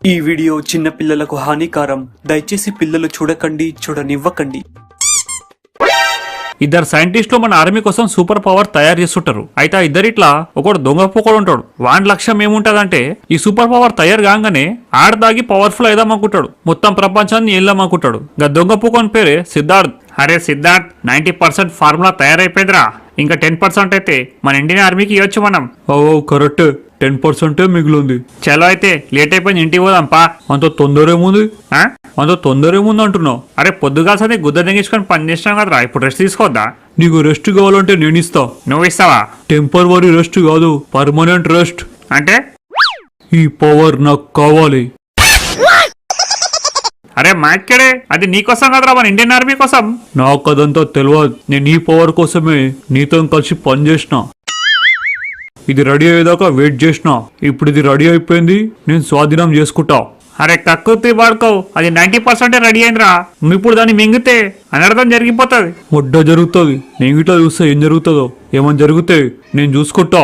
ఈ వీడియో చిన్న పిల్లలకు హానికారం. దయచేసి పిల్లలు చూడకండి, చూడనివ్వకండి. ఇద్దరు సైంటిస్టులు మన ఆర్మీ కోసం సూపర్ పవర్ తయారు చేస్తుంటారు. అయితే ఆ ఇద్దరిట్లా ఒకడు దొంగ పోకడు ఉంటాడు. వాడి లక్ష్యం ఏముంటదంటే ఈ సూపర్ పవర్ తయారు కాగానే ఆడదాగి పవర్ఫుల్ అయిదామనుకుంటాడు. మొత్తం ప్రపంచాన్ని ఏళ్దామనుకుంటాడు. గా దొంగ పోకొని పేరే సిద్ధార్థ్. అరే సిద్ధార్థ్, 90% ఫార్ములా తయారైపోయిందిరా. ఇంకా 10% అయితే మన ఇండియన్ ఆర్మీకి ఇవ్వచ్చు మనం. ఓ కరెక్ట్, 10% మిగిలింది. చలో అయితే లేట్ అయిపోయింది, ఇంటికి పోదాంపా. అంత తొందర ఏముంది? అంత తొందర ఏముంది అంటున్నావు? అరే పొద్దుగాల్సని గుద్ద తెగించుకొని పని చేసినాం కదరా, ఇప్పుడు రెస్ట్ తీసుకోవద్దా? నీకు రెస్ట్ కావాలంటే నేను ఇస్తా. నువ్వు ఇస్తావా? టెంపరవరీ రెస్ట్ కాదు, పర్మనెంట్ రెస్ట్. అంటే ఈ పవర్ నాకు కావాలి. అరే మాక్కడే, అది నీకోసం కదరా, మన ఇండియన్ ఆర్మీ కోసం. నాకు అదంతా తెలియదు. నేను ఈ పవర్ కోసమే నీతో కలిసి పని చేసిన. ఇది రెడీ అయ్యేదాకా వెయిట్ చేసిన. ఇప్పుడు ఇది రెడీ అయిపోయింది, నేను స్వాధీనం చేసుకుంటా. అరే కక్కుర్తి వాడుకో, అది 90% రెడీ అయిందిరా. నువ్వు ఇప్పుడు దాన్ని మింగితే అనర్థం జరిగిపోతుంది. మొడ్డ జరుగుతుంది. నేను ఇట్లా చూస్తే ఏం జరుగుతుందో, ఏమని జరిగితే నేను చూసుకుంటా.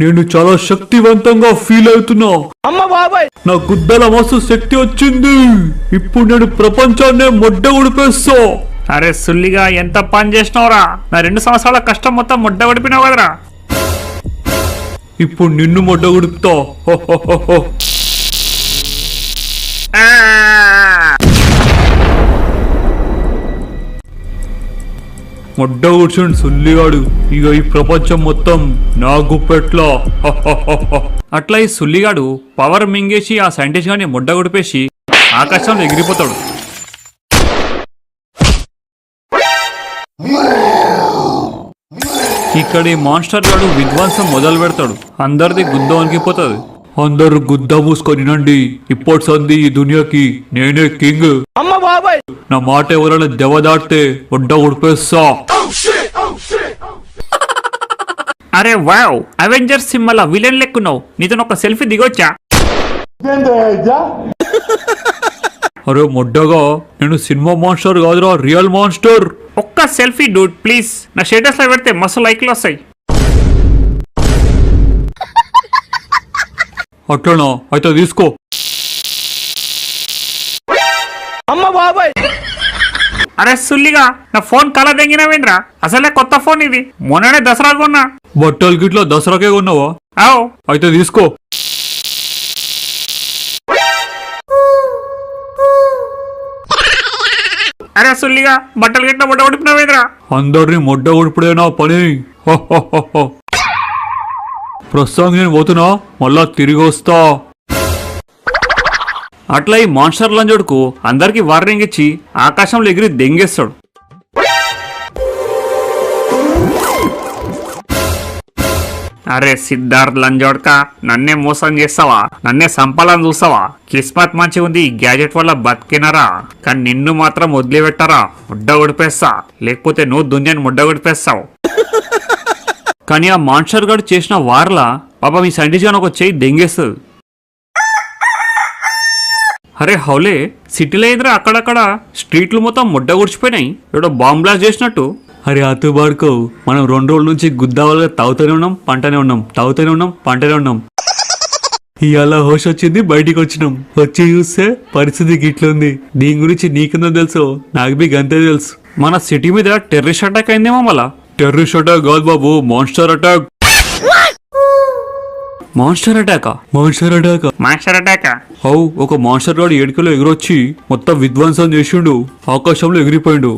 నేను చాలా శక్తివంతంగా ఫీల్ అవుతున్నా. నా గుద్దల మస్తు శక్తి వచ్చింది. ఇప్పుడు నేను ప్రపంచాన్నే మొడ్డ ఉడిపేస్తా. అరే సుల్లిగా ఎంత పని చేసినావురా. నా 2 సంవత్సరాల కష్టం మొత్తం ముడ్డ పడిపోయినావు కదరా. ఇప్పుడు నిన్ను మొడ్డ ఉడుపుతా. మొడ్డ కూర్చుని సుల్లిగాడు. ఇక ఈ ప్రపంచం మొత్తం నా గుప్పెట్లో. అట్లా ఈ సుల్లిగాడు పవర్ మింగేసి ఆ సైంటిస్ట్ గాని ముడ్డ గుడిపేసి ఆకాశంలో ఎగిరిపోతాడు. ఇక్కడ ఈ మాన్స్టర్ గాడు విధ్వంసం మొదలు పెడతాడు. అందరిది గుద్ద వణికిపోతుంది. అందరు గుద్ద మూసుకొని నండి. ఇప్పటి సంది ఈ దునియాకి నేనే కింగ్. నా మాట ఎవరైనా దెవ దాటితే మొడ్డ ఉడిపేస్తా. అరే వావ్, అవెంజర్స్ సినిమాలో విలన్ లెక్కున్నావు. నీతో ఒక సెల్ఫీ దిగొచ్చా? అరే మొడ్డగా, నేను సినిమా మాన్స్టర్ కాదురా, రియల్ మాన్స్టర్. ఒక్క సెల్ఫీ డూడ్ ప్లీజ్. నా స్టేటస్ లో పెడితే మస్తు లైక్లు వస్తాయి. అట్లనా, అయితే తీసుకో. అరే సుల్లిగా, నా ఫోన్ కళ దెంగినవేంద్రా. అసలే కొత్త ఫోన్ ఇది, మొన్ననే దసరా కొన్నా. బట్టలు గిట్లా దసరాకే ఉన్నావా? ఆవ్, అయితే తీసుకో. అరే సుల్లిగా, బట్టలు గిట్ల బుట్ట ఉడిపినవేంద్రా. అందరినీ మొడ్డ ఉడిపుడే నా పని. ప్రస్తుతానికి నేను పోతున్నా, మళ్ళా తిరిగి వస్తా. అట్లా ఈ మాన్స్టర్ లంజోడుకు అందరికి వార్నింగ్ ఇచ్చి ఆకాశంలో ఎగిరి దెంగేస్తాడు. అరే సిద్ధార్థ్ లంజోడ్కా, నన్నే మోసం చేస్తావా? నన్నే సంపాలని చూస్తావా? కిస్మత్ మంచి ఉంది, ఈ గ్యాజెట్ వల్ల బతికినరా. కానీ నిన్ను మాత్రం వదిలిపెట్టారా, ముడ్డ ఉడిపేస్తా. లేకపోతే నువ్వు దునియాని ముడ్డ ఉడిపేస్తావు. కానీ ఆ మాన్స్టర్ గారు చేసిన వార్లా పాపం ఈ సైంటిస్ట్ గాని ఒక చెయ్యి దెంగేస్తుంది. అరే హౌలే, సిటీలో ఎదురా అక్కడక్కడ స్ట్రీట్లు మొత్తం ముడ్డ గుడిచిపోయినాయి. ఏడో బాంబ్ బ్లాస్ట్ చేసినట్టు. అరే అతు బాడుకో, మనం 2 రోజుల నుంచి గుద్దావాలుగా తాగుతూనే ఉన్నాం, పంటనే ఉన్నాం, తాగుతూనే ఉన్నాం, పంటనే ఉన్నాం. ఇవాళ హోష్ వచ్చింది, బయటికి వచ్చినాం. వచ్చి చూస్తే పరిస్థితి గిట్లుంది. దీని గురించి నీకెందో తెలుసు, నాకు బి గంతే తెలుసు. మన సిటీ మీద టెర్రరిస్ట్ అటాక్ అయిందేమో. మళ్ళా టెర్రరిస్ట్ అటాక్ కాదు బాబు, మాన్స్టర్ అటాక్. మాన్స్టర్ అటాకా? Monster attack. మాన్స్టర్ అటాకా? అవు, ఒక మాన్స్టర్ గాడు ఏడుకలో ఎగిరొచ్చి మొత్తం విధ్వంసం చేసిండు. ఆకాశంలో ఎగిరిపోయిండు.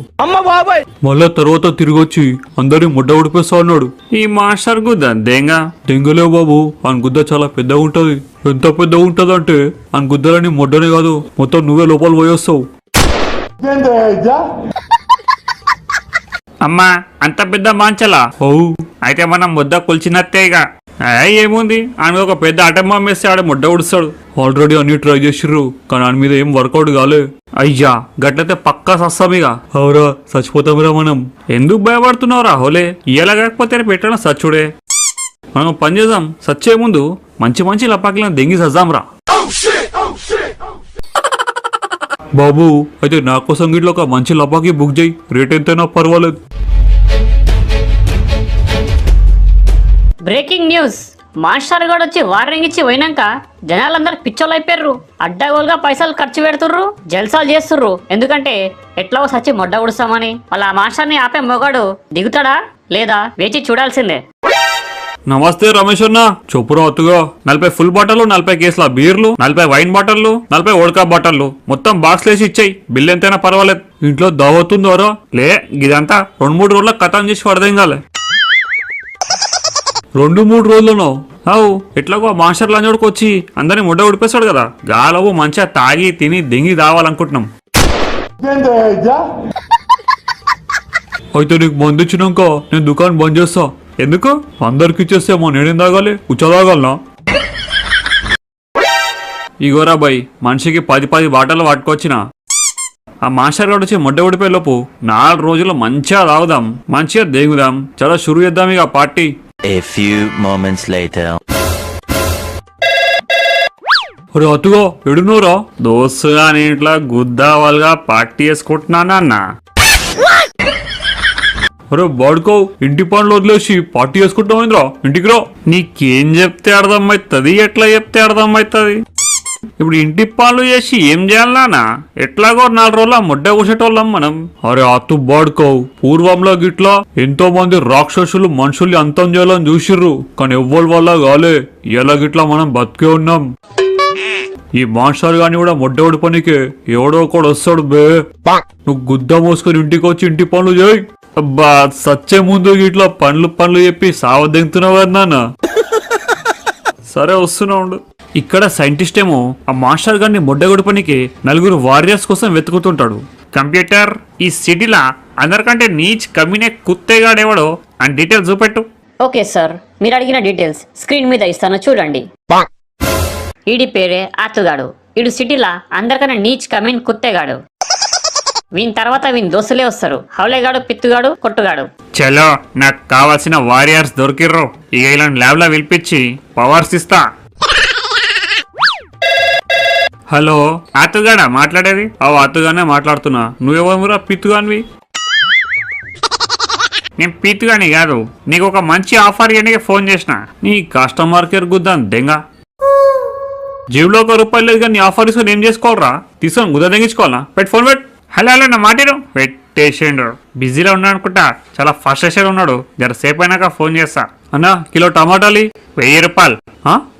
మళ్ళా తర్వాత తిరిగొచ్చి అందరినీ ముడ్డ ఉడిపేస్తా అన్నాడు. ఈ మాన్స్టర్ గుద్ద దెంగ దెంగలేవు బాబు, ఆయన గుద్ద చాలా పెద్దగా ఉంటది. ఎంత పెద్దగా ఉంటది అంటే ఆయన గుద్దలని ముడ్డనే కాదు, మొత్తం నువ్వే లోపల పోయేస్తావు. అమ్మా, అంత పెద్ద మాంచలా? అవు, అయితే మనం ముద్ద కొల్చినత్తేగా. ఏముంది, ఆయన ఒక పెద్ద అటం వేస్తే ఆడ ముడ్డ ఉడుస్తాడు. ఆల్రెడీ అన్ని ట్రై చేసిర్రు, కానీ ఆయన మీద ఏం వర్కౌట్ కాలే. అయ్యా, గట్లయితే పక్కా సస్తామిగా. అవురా, చచ్చిపోతాంరా మనం. ఎందుకు భయపడుతున్నావురా హోలే? ఇలా కాకపోతే పెట్టడం సచ్చుడే. మనం పని చేద్దాం, సచ్చే ముందు మంచి మంచి లపాకిలను దెంగి సద్దాంరా. బాబు, అయితే నా కోసం గిట్ల ఒక మంచి లపాకి బుక్ చేయి. రేట్ ఎంతైనా పర్వాలేదు. Breaking news. మాస్టర్ గడు వచ్చి వార్నింగ్ ఇచ్చి పోయినాక జనాలందరూ పిచ్చోళ్ళు అయిపోయారు. అడ్డగోలుగా పైసలు ఖర్చు పెడుతుర్రు, జల్సాలు చేస్తుర్రు. ఎందుకంటే ఎట్లా సచ్చి మొడ్డ ఉడుస్తామని. వాళ్ళ ఆ మాస్టర్ని ఆపే మొగాడు దిగుతాడా లేదా వేచి చూడాల్సిందే. నమస్తే రమేష్ అన్న. చెప్పురా అత్తుగా. 40 ఫుల్ బాటలు, 40 కేసుల బీర్లు, 40 వైన్ బాటలు, 40 ఓడకా బాటలు మొత్తం బాక్స్ లేసి ఇచ్చాయి. బిల్ ఎంతైనా పర్వాలేదు. ఇంట్లో దావతుందోరా? లే, ఇదంతా 2-3 రోజులకు కథం చేసి పడదేంగాలే. 2-3 రోజులను అవు ఎట్లాగో మాస్టర్ లంజోడికి వచ్చి అందరినీ ముడ్డ ఉడిపేస్తాడు కదా. గాలవు మంచిగా తాగి తిని దెంగి దావాలనుకుంటున్నాం. అయితే నీకు మందు ఇచ్చినాక నేను దుకాణం బంద్ చేస్తా. ఎందుకు? అందరికి ఇచ్చేస్తే మా నేనేం తాగాలి? ఉచ్చదాగలనా? ఇగోరా బాయ్, మనిషికి 10 బాటలు పట్టుకొచ్చిన. ఆ మాస్టర్ గారు వచ్చి మొడ్డ ఉడిపోయే లోపు 4 రోజులు మంచిగా తాగుదాం, మంచిగా దేగుదాం. చాలా షురు చేద్దాం ఇక party. A few moments later. ఒరే అతుగో ఎడునోరా? దోస్తుగా నేను ఇట్లా గుద్దావాలుగా పార్టీ చేసుకుంటున్నానా అన్న. అరే బాడుకో, ఇంటి పనులు వదిలేసి పార్టీ చేసుకుంటామైందిరా. ఇంటికి రా. నీకేం చెప్తే అర్థమవుతుంది, ఎట్లా చెప్తే అర్థమవుతుంది? ఇప్పుడు ఇంటి పనులు చేసి ఏం చేయాలనా? ఎట్లాగో 4 రోజుల ముడ్డ కూసేటోళ్ళం మనం. అరే అతు బాడుకోవు, పూర్వంలో గిట్లా ఎంతో మంది రాక్షసులు మనుషుల్ని అంతం చేయాలని చూసిర్రు, కానీ ఎవ్వరి వల్ల కాలే. ఎలా గిట్లా మనం బతికే ఉన్నాం. ఈ మాస్టర్ గాని కూడా మొడ్డోడి పనికి ఎవడో ఒకడు వస్తాడు బే. నువ్వు గుద్ద మోసుకొని ఇంటికి వచ్చి ఇంటి పనులు చేయి. అబ్బా, సచ్చే ముందు గిట్లా పనులు చెప్పి సావదెంగుతున్నావు నాన్న. సరే వస్తున్నా ఉండు. ఇక్కడ సైంటిస్ట్ ఏమో ఆ మాస్టర్ గారిని మొడ్డగొడి పనికి 4 వారియర్స్ కోసం వెతుకుతుంటాడు. కంప్యూటర్, ఈ సిటీలా అందరికంటే నీచ్ కమ్మినే కుత్తేగాడేవాడో అని డీటెయిల్స్ చూపెట్టు. ఓకే సార్, మీరు అడిగిన డీటెయిల్స్ స్క్రీన్ మీద ఇస్తాను చూడండి. ఈడి పేరే ఆతుగాడు. ఈడు సిటీలా అందరికన్నా నీచ్ కమీన్ కుత్తేగాడు. వీని తర్వాత వీని దోస్తులే వస్తారు. హౌలేగాడు, పిత్తుగాడు, కొట్టుగాడు. చలో, నాకు కావాల్సిన వారియర్స్ దొరికిర్రు. ఇక ఇలా ల్యాబ్ లో పిలిపించి పవర్స్ ఇస్తా. హలో, ఆతుగాడా మాట్లాడేది? ఆతుగానే మాట్లాడుతున్నా. నువ్వెవరురా పిత్తుగానివి? నేను పిత్తుగాని కాదు, నీకు ఒక మంచి ఆఫర్ ఇవ్వడానికి ఫోన్ చేసిన. నీ కస్టమర్ కేర్ గుద్దాను దెంగ. జీవులో ₹1 లేదు కానీ ఆఫర్ తీసుకొని ఏం చేసుకోవాలరా? తీసుకొని గుద్ద తెగించుకోవాలా? ఫోన్ పెట్టు. హలో నా మాటిరు పెట్టేసిండు. బిజీలో ఉన్నాడు అనుకుంటా, చాలా ఫస్ట్రేషన్ ఉన్నాడు. జర సేపు అయినాక ఫోన్ చేస్తా. అన్నా కిలో టమాటాలి ₹1000.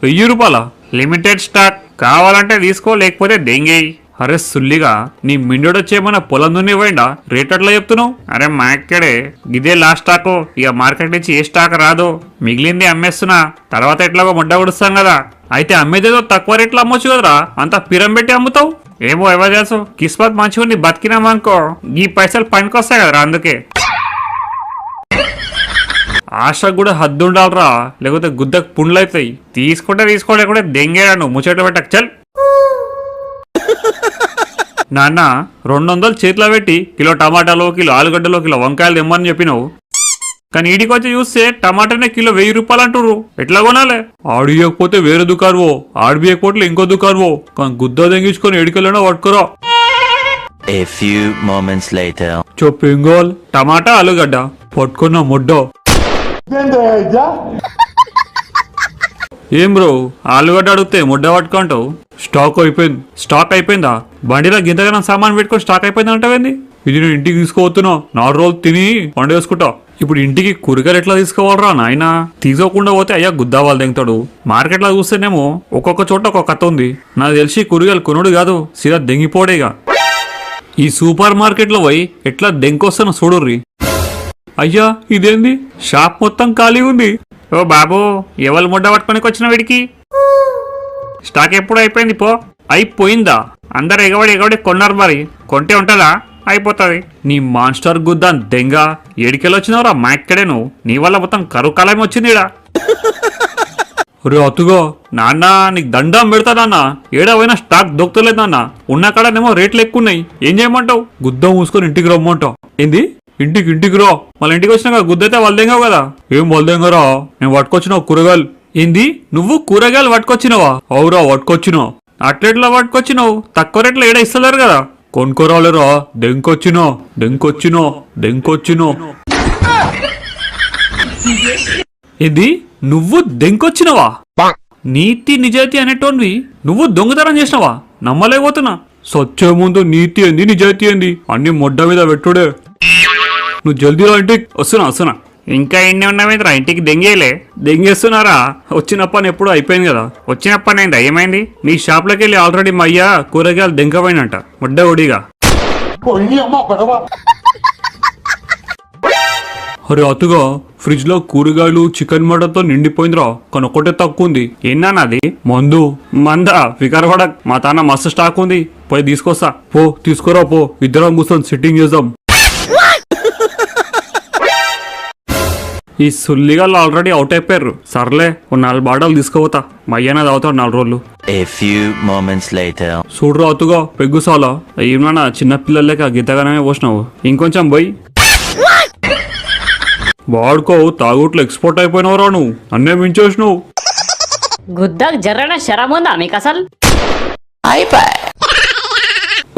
₹1000? లిమిటెడ్ స్టాక్, కావాలంటే తీసుకో, లేకపోతే దెంగేయి. అరే సుల్లిగా, నీ మిండోడొచ్చేమన్నా పొలం దున్ని పోయిండా? రేట్ అట్లా చెప్తున్నావు? అరే మా ఇక్కడే ఇదే లాస్ట్ స్టాకు. ఇక మార్కెట్ నుంచి ఏ స్టాక్ రాదు, మిగిలింది అమ్మేస్తున్నా. తర్వాత ఎట్లాగో ముడ్డ ఉడుస్తాం కదా. అయితే అమ్మేదేదో తక్కువ రేట్లో అమ్మొచ్చు కదరా, అంతా పిరం పెట్టి అమ్ముతావు. ఏమో ఎవరు తెలుసు, కిస్మత్ మంచిగా ఉంది, బతికినామనుకో ఈ పైసలు పనికొస్తాయి కదరా. అందుకే ఆశ కూడా హద్దు ఉండాలరా, లేకపోతే గుద్దకు పుండ్లు అవుతాయి. తీసుకోలేకపోతే దెంగేరాను ముచ్చట్లు పెట్టక. చల్ నాన్న, 200 చేతిలో పెట్టి కిలో టమాటాలు, కిలో ఆలుగడ్డలు, కిలో వంకాయలు తెమ్మని చెప్పినావు. కానీ ఈడికి వచ్చి చూస్తే టమాటానే కిలో ₹1000 అంటుర్రు. ఎట్లా కొనాలి? ఆడియకపోతే వేరే దుకాణమో, ఆడియకపోతే ఇంకో దుకాణమో. కానీ గుద్ద తెంగించుకొని ఎడికెళ్ళినా పట్టుకురా. A few moments later. చెప్పు ఏం కావాలి? టమాటా, ఆలుగడ్డ పట్టుకున్నా ముడ్డ. ఏం బ్రో, ఆలుగడ్డ అడిగితే ముడ్డ పట్టుకుంటావు? స్టాక్ అయిపోయిందా? బండిలో గింతగానో సామాన్ పెట్టుకొని స్టాక్ అయిపోయింది అంటావేంది? ఇది నేను ఇంటికి తీసుకుపోతున్నా. 4 రోజులు తిని పండు వేసుకుంటా. ఇప్పుడు ఇంటికి కూరగాయలు ఎట్లా తీసుకోవాలరా నాయన? తీసుకోకుండా పోతే అయ్యా గుద్దావాళ్ళు దెంగుతాడు. మార్కెట్లో చూస్తేనేమో ఒక్కొక్క చోట ఒక్కొక్క కథ ఉంది. నాకు తెలిసి కూరగాయలు కొనుడు కాదు, సీదా దెంగిపోడేగా. ఈ సూపర్ మార్కెట్లో పోయి ఎట్లా దెంకొస్తానో చూడుర్రి. అయ్యా ఇదేంది, షాప్ మొత్తం ఖాళీ ఉంది. ఓ బాబు, ఎవరు ముడ్డ పట్టుకొని వచ్చిన వీడికి? స్టాక్ ఎప్పుడు అయిపోయింది పో. అయిపోయిందా? అందరు ఎగబడి కొన్నారు. మరి కొంటే ఉంటుందా? అయిపోతుంది. నీ మాస్టర్ గుద్దాన్ దెంగ ఏడికెళ్ళొచ్చినవరా? మా ఇక్కడే నువ్వు. నీ వల్ల మొత్తం కరువు కాలం వచ్చింది ఈడ. ఒరే అతుగా, నాన్న నీకు దండం పెడతా నాన్న. ఏడవైనా స్టాక్ దొక్కుతలేదు నాన్న. ఉన్న కాడనేమో రేట్లు ఎక్కువ ఉన్నాయి. ఏం చేయమంటావు? గుద్ద మూసుకొని ఇంటికి రమ్మంటావు. ఏంది? ఇంటికి రా. మళ్ళీ ఇంటికి వచ్చినాక గుద్దైతే వల్దెంగావు కదా. ఏం వల్దెంగరా? నేను పట్టుకొచ్చినావు కూరగాయలు. ఏంది? నువ్వు కూరగాయలు పట్టుకొచ్చినావా? అవురా పట్టుకొచ్చినావు. అట్లెట్లా పట్టుకొచ్చినావు? తక్కువ రేట్లో ఏడ ఇస్తలేరు కదా. కొనుక్కోరాలేరా? దెంకొచ్చినో. ఏంది? నువ్వు దెంకొచ్చినవా? నీతి నిజాయితీ అనేటోన్వి నువ్వు దొంగతనం చేసినవా? నమ్మలేకపోతున్నా. సచ్చే ముందు నీతి ఏంది నిజాయితీ ఏంది అన్ని మొడ్డ మీద పెట్టుడే. నువ్వు జల్దీ రా ఇంటికి. వస్తున్నా. ఇంకా ఎన్ని ఉన్నావేంద్రా ఇంటికి దెంగేలే? దెంగేస్తున్నారా? వచ్చిన పని ఎప్పుడు అయిపోయింది కదా. వచ్చిన పని అయిందా? ఏమైంది? మీ షాప్లోకి వెళ్ళి ఆల్రెడీ మా అయ్య కూరగాయలు దెంకపోయినంట మొడ్డ ఒడిగా. అరే అతుగా ఫ్రిడ్జ్ లో కూరగాయలు చికెన్ మటన్ తో నిండిపోయిందిరా, కానీ ఒక్కటే తక్కువ ఉంది. ఏందన్నది? మందా వికారపడ మా తాన మస్తు స్టాక్ ఉంది, పోయి తీసుకొస్తా. పో తీసుకురా పో, ఇద్దరం కూర్చొని సిట్టింగ్ చేద్దాం. ఈ సుల్లిగాళ్ళు ఆల్రెడీ అవుట్ అయిపోయారు. సర్లే ఓ 4 బాటలు తీసుకుపోతా, మా అయ్యనే తాగుతాడు 4 రోజులు. A few moments later. చూడరా అతుగా పెగ్గుసాలా ఏమన్నా చిన్న పిల్లలకి ఆ గీతగానే పోసినావు. ఇంకొంచెం పోయి వాడుకో. తాగుట్లు ఎక్స్పోర్ట్ అయిపోయినవరా నువ్వు, అన్నే మించేసినావు. గుద్దకు జర్రన శరం ఉందా మీకు అసలు?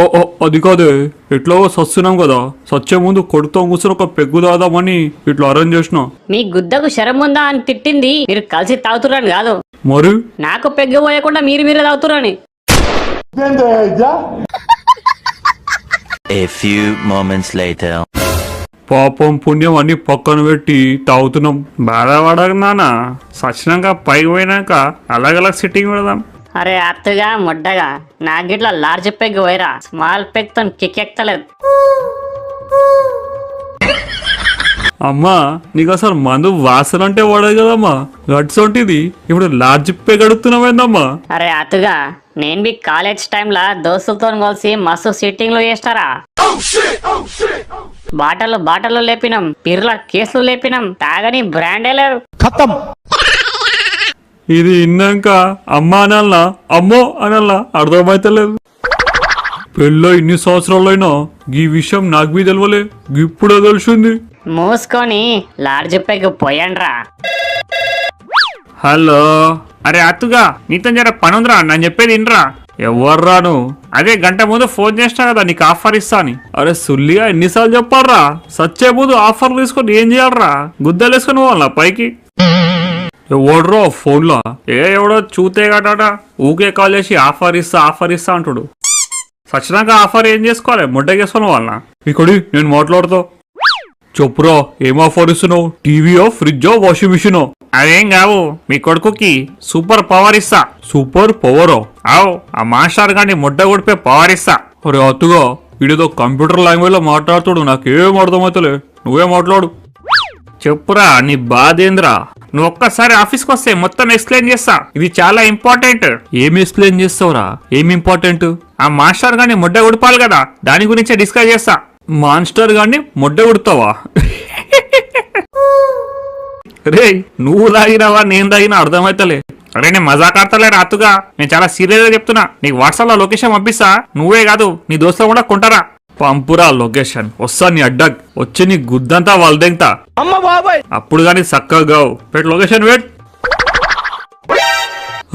ఓ అది కాదే, ఎట్లా సస్తున్నాం కదా, సచ్చే ముందు కొడుతో కూర్చొని ఒక పెగ్గు దాదామని ఇట్లా అరేంజ్ చేసిన. మీ గుద్దకు శరం ఉందా అని తిట్టింది మీరు కలిసి తాగుతురని కాదు, మరి నాకు పెగ్గు పోయకుండా మీరే తాగుతురని. A few moments later. పాపం పుణ్యం అన్ని పక్కన పెట్టి తాగుతున్నాం. బాధపడకు నాన్న, సచ్చినాక పైకి పోయినాక అలగలగ్ సిట్టింగ్ పెడదాం. అరే అత్తగా మొడ్డగా నాకు గిట్లా లార్జ్ పెగ్ పోయిరా, స్మాల్ పెగ్ తో కిక్ ఎక్కలేదు. అమ్మా నీకు అసలు మందు వాసన అంటే వాడదు కదమ్మా, గట్స్ ఉంటిది ఇప్పుడు లార్జ్ పెగ్ అడుగుతున్నామైందమ్మా. అరే అతుగా నేను మీ కాలేజ్ టైంలా దోస్తులతో కలిసి మస్తు సిట్టింగ్లు చేస్తారా. బాటలు లేపినాం, పిర్ల కేసులు లేపినాం, తాగని బ్రాండే లేదు. ఇది విన్నాక అమ్మ అనాలనా అమ్మో అనాలనా అర్థమైతలేదు. పెళ్ళో ఇన్ని సంవత్సరాలైనా ఈ విషయం నాకు మీ తెలవలే, ఇప్పుడే తెలిసింది. మూసుకొని లార్జ్ పెగ్ పోయండ్రా. హలో, అరే అత్తుగా నీతో జర పని ఉందిరా, నేను చెప్పేది వినరా. ఎవర్రాను? అదే గంట ముందు ఫోన్ చేసినా కదా నీకు ఆఫర్ ఇస్తా అని. అరే సుల్లిగా ఎన్నిసార్లు చెప్పాలరా, సచ్చే ముందు ఆఫర్లు తీసుకొని ఏం చేయాలరా, గుద్దలు వేసుకొని పోవాలా పైకి. ఎవడ్రో ఫోన్లో ఎవడో చూతే గట ఊకే కాల్ చేసి ఆఫర్ ఇస్తా అంటాడు. సచ్చినాక ఆఫర్ ఏం చేసుకోవాలి, ముడ్డకేసుకొని వాళ్ళ. ఇక్కడి నేను మాట్లాడుతా, చెప్పురా ఏం ఆఫర్ ఇస్తున్నావు? టీవీయో, ఫ్రిడ్జో, వాషింగ్ మిషనో? అదేం కావు, మీ కొడుకుకి సూపర్ పవర్ ఇస్తా. సూపర్ పవరా? ఆవు, ఆ మాస్టర్ గాని ముడ్డ ఉడిపే పవర్ ఇస్తా. అరే అతుగా వీడితో కంప్యూటర్ లాంగ్వేజ్ లో మాట్లాడుతాడు, నాకేం అర్థమవుతలే, నువ్వే మాట్లాడు. చెప్పురా నీ బాధేంద్రా. నువ్వు ఒక్కసారి ఆఫీస్కి వస్తే మొత్తం ఎక్స్ప్లెయిన్ చేస్తా, ఇది చాలా ఇంపార్టెంట్. ఏమి ఎక్స్ప్లెయిన్ చేస్తావురా? ఏమి ఇంపార్టెంట్? ఆ మాస్టర్ గాని ముడ్డ ఉడిపాలి కదా, దాని గురించే డిస్కస్ చేస్తా. మాన్స్టర్ గాని మొడ్డ ఉడతావా? రే నువ్వు తాగినావా నేను తాగినా అర్థమైతలే. అరే నేను మజాక్ ఆడతలే రాతుగా, నేను చాలా సీరియస్ గా చెప్తున్నా. నీకు వాట్సాప్ లో లొకేషన్ పంపిస్తా, నువ్వే కాదు నీ దోస్తులు కూడా కొంటారా. పంపురా లొకేషన్, వస్తా నీ అడ్డక్ వచ్చి నీ గుద్దంతా వాళ్ళదెంతా. అప్పుడు గాని చక్కగా పెట్ లొకేషన్ వెట్.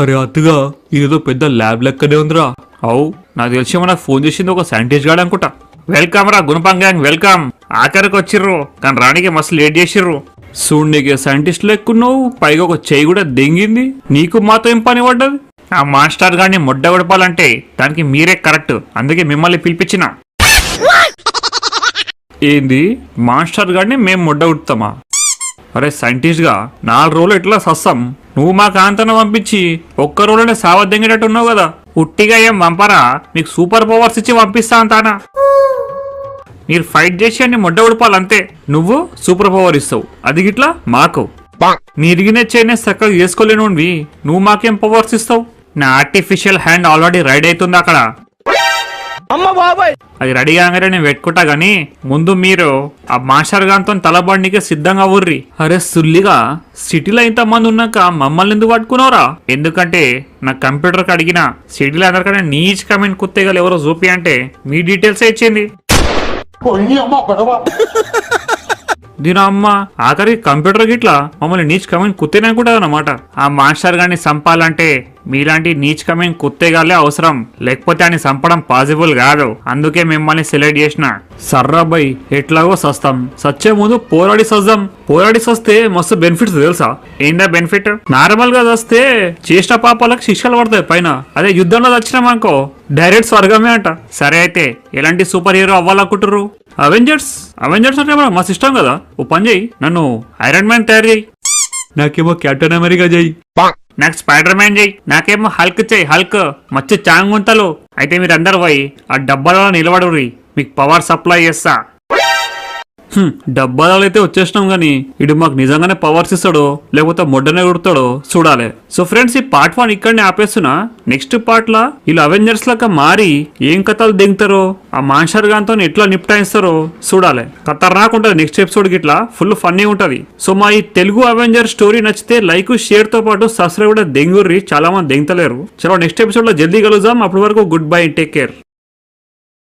అరే అతుగా ఇదేదో పెద్ద ల్యాబ్ లెక్కనే ఉందిరా. అవు, నాకు తెలిసి మనకు ఫోన్ చేసింది ఒక సైంటిస్ట్ గాడు అనుకుంటా. వెల్కమ్ రా గుణపం గ్యాంగ్, వెల్కమ్. ఆఖరికి వచ్చిర్రు కానీ రానికి మస్తు లేట్ చేసిర్రు. చూడు నీకే సైంటిస్ట్ లెక్కున్నావు, పైగా ఒక చెయ్యి కూడా దెంగింది, నీకు మాతో ఏం పని పడ్డది? ఆ మాస్టర్ గారిని ముడ్డ ఉడపాలంటే దానికి మీరే కరెక్ట్, అందుకే మిమ్మల్ని పిలిపించిన. ఏంది మాస్టర్ గారిని మేము ముడ్డ ఉడతామా? అరే సైంటిస్ట్ గా 4 రోజులు ఎట్లా సస్తాం? నువ్వు మా కాంతను పంపించి ఒక్క రోజులోనే సావద్దెంగేటట్టు ఉన్నావు కదా. ఉట్టిగా ఏం పంపరా, మీకు సూపర్ పవర్స్ ఇచ్చి పంపిస్తా అంతానా. మీరు ఫైట్ చేసి అన్ని ముడ్డ ఉడపాలంతే. నువ్వు సూపర్ పవర్ ఇస్తావు, అది గిట్లా మాకు. నీ ఇరిగిన చైనే చక్కగా చేసుకోలేను, నువ్వు మాకేం పవర్స్ ఇస్తావు? నా ఆర్టిఫిషియల్ హ్యాండ్ ఆల్రెడీ రెడీ అవుతుంది అక్కడ. అది రెడీ కాగానే నేను పెట్టుకుంటా గానీ ముందు మీరు ఆ మాస్టర్ గాంతో తలబడికి సిద్ధంగా ఊర్రి. అరే సుల్లిగా సిటీలో ఇంతమంది ఉన్నాక మమ్మల్ని ఎందుకు పట్టుకున్నావురా? ఎందుకంటే నా కంప్యూటర్కి అడిగిన సిటీలో అందరికన్నా నీచ్ కమెంట్ కుత్తేగలు ఎవరో చూపి అంటే మీ డీటెయిల్స్ ఇచ్చింది. దీని అమ్మ ఆఖరికి కంప్యూటర్ గిట్లా మమ్మల్ని నీచ్ కమెంట్ కుత్తేనే అనుకుంటా అన్నమాట. ఆ మాస్టర్ గారిని చంపాలంటే మీలాంటి నీచ్ కమెంట్ కుత్తేగాలే అవసరం, లేకపోతే ఆయన చంపడం పాసిబుల్ కాదు. అందుకే మిమ్మల్ని సెలెక్ట్ చేసిన. సర్రాబాయ్ ఎట్లాగో సస్తాం, సచ్చే ముందు పోరాడి సస్తాం. పోరాడి సస్తే మస్తు బెనిఫిట్స్ తెలుసా? ఏందా బెనిఫిట్? నార్మల్ గా చస్తే చేసిన పాపాలకు శిక్షలు పడతాయి పైన. అదే యుద్ధంలో చచ్చినామనుకో డైరెక్ట్ స్వర్గమే అంట. సరే అయితే ఎలాంటి సూపర్ హీరో అవ్వాలనుకుంటారు? అవెంజర్స్ అంటే మా సిస్టం కదా. ఓ పని చేయి, నన్ను ఐరన్ మ్యాన్ తయారు చేయి. నాకేమో కెప్టెన్ అమెరికా చెయ్యి. నాకు స్పైడర్ మ్యాన్ చెయ్యి. నాకేమో హల్క్ చెయ్యి, హల్క్ మచ్చ చాంగుంతలు. అయితే మీరందరూ పోయి ఆ డబ్బాలో నిలబడుర్రి, మీకు పవర్ సప్లై చేస్తా. డబ్బాలు అయితే వచ్చేసినాం గానీ ఇడు మాకు నిజంగానే పవర్స్ ఇస్తాడో లేకపోతే మొడ్డనే కొడతాడో చూడాలి. సో ఫ్రెండ్స్, ఈ పార్ట్ 1 ఇక్కడనే ఆపేస్తున్నా. నెక్స్ట్ పార్ట్ లా వీళ్ళు అవెంజర్స్ లాగా మారి ఏం కథలు దిగుతారో, ఆ మాన్షర్ గాంతో ఎట్లా నిప్టాయిస్తారో చూడాలి. ఖతర్నాక్ ఉంటది నెక్స్ట్ ఎపిసోడ్ గిట్లా, ఫుల్ ఫన్నీ ఉంటది. సో మా ఈ తెలుగు అవెంజర్ స్టోరీ నచ్చితే లైక్ షేర్ తో పాటు సబ్స్క్రైబ్ కూడా దెంగుర్రి, చాలా మంది దెంగతలేరు. చలో నెక్స్ట్ ఎపిసోడ్ లో జల్దీ కలుద్దాం. అప్పటి వరకు గుడ్ బై, టేక్ కేర్.